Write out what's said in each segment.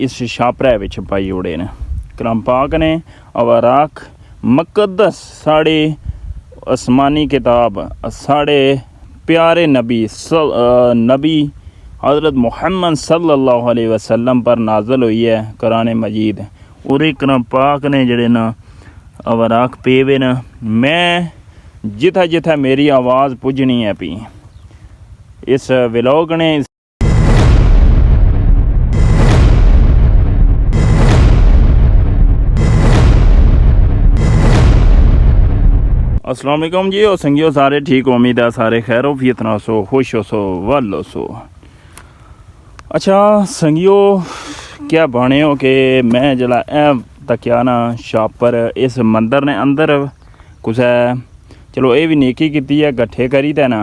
इस छापरे विच पाई ओड़े न। कलाम पाक ने अवाराक मुकद्दस साढ़े आसमानी किताब साढ़े प्यारे नबी हज़रत मुहम्मद सल्लल्लाहु अलैहि वसल्लम पर नाज़िल हुई है कुरान मजीद। और कलाम पाक ने जड़े ना अवाराक पे वे न, मैं जिथा जिथा मेरी आवाज़ पुजनी है पी। इस व्लॉग ने अस्सलाम वालेकुम जी। और संगियो सारे ठीक, उम्मीद है सारे खैर वफियत ना सो, खुश हो सो, वल सो। अच्छा संगियो, क्या बने हो कि मैं जला तकिया ना शापर इस मंदिर ने अंदर कुछ चलो ये भी नेकी की है, गट्ठे करी ते ना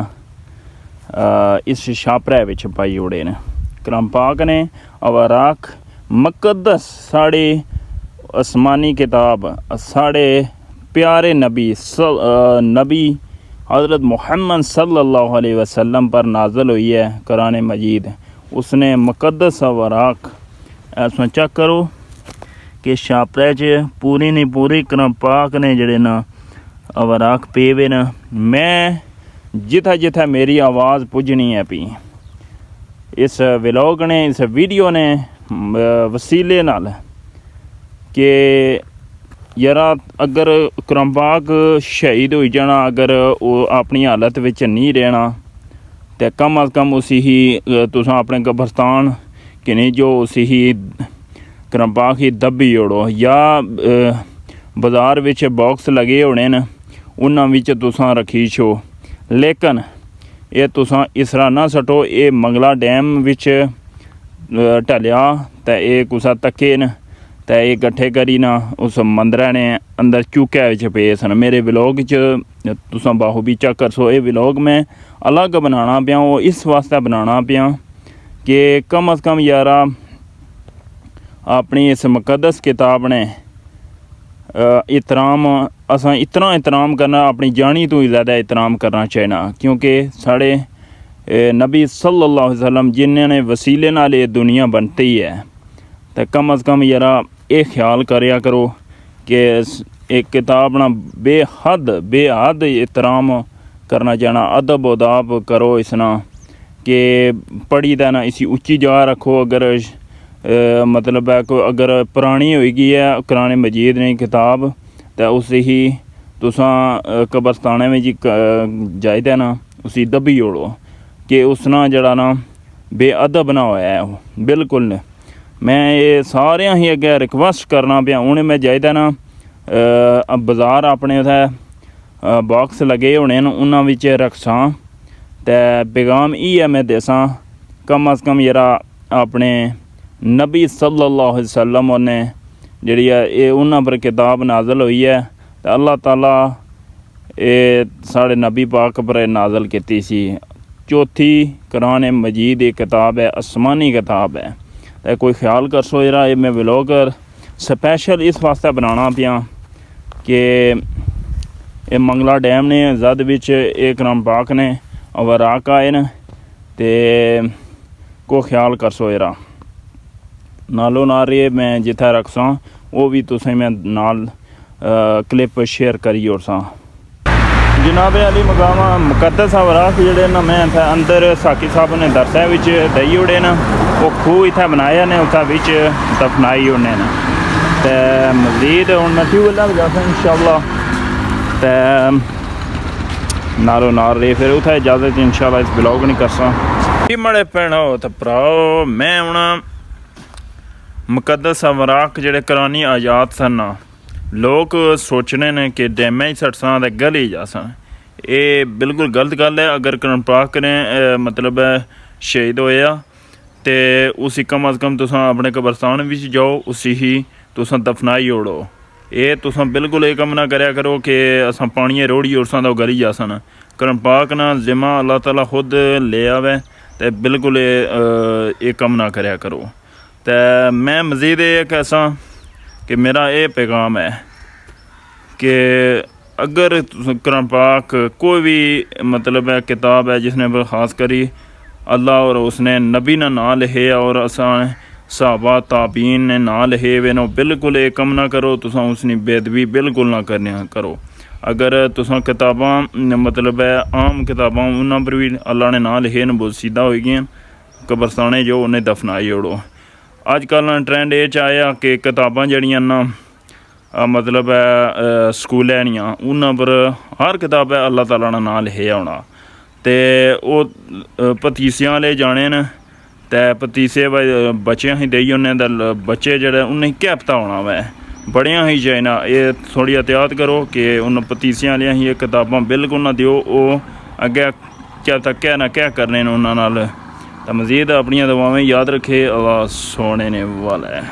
इस छापरे विच पाई ओड़े न। कलाम पाक ने अवाराक मुकद्दस साढ़े आसमानी किताब साढ़े प्यारे नबी हज़रत मुहम्मद सल्लल्लाहु अलैहि वसल्लम पर नाज़िल हुई है कुरान मजीद। उसने मुकद्दस अवाराक ऐसा चेक करो कि छापरे च पूरी नहीं पूरी कलाम पाक ने जड़े ना अवाराक पे वे न, मैं जिथा जिथा मेरी आवाज़ पुजनी है पी। इस व्लॉग ने, इस वीडियो ने वसीले नाल कि यारा अगर कलाम पाक शहीद हो जाना, अगर वो अपनी हालत विच नहीं रहना तो कम अज़ कम उसी ही तुसां अपने कब्रस्तान कि नहीं जो उसी ही कलाम पाक ही दब्बी ओड़ो, या बाज़ार विच बॉक्स लगे होने न उन्हां विच तुसां रखी छो। लेकिन ये तुसां इस तरह ना सटो, ये मंगला डैम विच ढलिया तो ये कुसा तके न तो ये कट्ठे करी ना उस मंदर ने अंदर चूके विच पे सन। मेरे व्लॉग च तुसां बाहू भी चेक कर सो। ये व्लॉग मैं अलग बनाना पिया, वो इस वास्ते बनाना पिया कि कम अज़ कम यारा अपनी इस मुकद्दस किताब ने एहतराम असां इतना एहतराम करना, अपनी जानी तो ज़्यादा एहतराम करना चाहिए, क्योंकि साढ़े नबी सल्लल्लाहु अलैहि वसल्लम जिन्होंने वसीले नाल ये दुनिया बनती है, तो कम अज़ कम यारा ये ख्याल करया करो कि एक किताब ना बेहद एहतराम करना चाहना, अदब उदाब करो इसना कि पढ़ी दा ना इसी उच्ची जगह रखो। अगर मतलब है कोई अगर पुरानी होगी है कुरान मजीद ने किताब, तो उस ही तुसां कब्रस्ताने में जी जाइदा ना उसी दब्बी ओड़ो कि उसना जड़ा ना बेअदब ना होया है बिल्कुल। मैं ये सारे ही अगे रिक्वेस्ट करना पिया, उन्हें मैं जाइदा ना बाज़ार अपने उत्थे बॉक्स लगे होने न उन्हां विच रखसां, ते पैगाम इयै मैं देसां कम अज़ कम यारा अपने नबी सल्लल्लाहु अलैहि वसल्लम ने जिहड़ी है ये उन्हां पर किताब नाज़िल हुई है, तो अल्लाह ताला ये साढ़े नबी पाक पर नाज़िल कीती सी। चौथी कुरान मजीद एक किताब है, आसमानी किताब है। तो कोई ख्याल कर सो जरा, ये मैं व्लॉग स्पैशल इस वास्ते बनाना पिया कि ये मंगला डैम ने जद विच एक कलाम पाक ने अवाराक आए न, ते को ख्याल कर सो जरा। नालों नाल ये मैं जिथे रखसां वो भी तुसें मैं नाल क्लिप शेयर करी ओड़सां। जनाब अली मकामा मुकद्दस अवाराक जड़े ना मैं इत्थे अंदर साकी साहब ने दरसा विच दई ओड़े न, वो खूह इत्थे बनाया ने उत्थे विच दफनाई ओड़ने न। ते मजीद हुण मैं ट्यूबवेल लग जासां इंशाअल्लाह, ते नालों नाल रे फिर उत्थे इजाज़त इंशाअल्लाह इस ब्लॉग नहीं करसां। मड़े भैणो ते भराओ, मैं हुण मुकद्दस अवाराक जड़े करानी आजाद सन, लोग सोचने ने कि डैमें ही सटसां ते गली जासां, ये बिल्कुल गलत गल है। अगर कलाम पाक ने मतलब शहीद होया तो उसी कम अज़ कम तुसां अपने कब्रस्तान विच जाओ, उसी ही तुसां दफनाई ओड़ो। ये तुसां बिल्कुल ये कम ना करया करो कि असां पानिये रोड़ी ओड़सां तो गली जासन। कलाम पाक ना जिम्मा अल्लाह ताला खुद ले आवे, तो बिल्कुल ये कम ना करया करो। तो मैं मज़ीद ये कहसा कि मेरा ये पैगाम है कि अगर कुरान पाक कोई भी मतलब है किताब है जिसने ख़ास करी अल्लाह और उसने नबी ना नाम लिखे और असा सहाबा ताबीन ने ना लिखे हुए न बिल्कुल ये कम ना करो, तुसां उसकी बेदबी बिल्कुल ना करने करो। अगर तुसां किताबां मतलब है आम किताबां उन्होंने पर भी अल्लाह ने ना लिखे न बोसीदा हो गई, कब्रस्ताने जो उन्हें दफनाई ओड़ो। अजकल ट्रेंड ये आया कि किताबां जड़ियां ना मतलब है स्कूलें दियां उन्होंने पर हर किताब है अल्लाह ताला ने ना लिखे होना, तो वो पतीसियां वाले जाने न ते पतीसे बच्चे ही देई ओने बच्चे जेह्ड़े उन्हें क्या पता होना वै बड़ियां ही चाइना। ये थोड़ी एहतियात करो कि उन पतीसियां आलियां ही किताबां बिल्कुल ना दिओ, वो अग्गें क्या ना क्या करने न उन्हां नाल। ते मज़ीद अपनियां दुआवां याद रखे, अल्लाह सोने ने वाला है।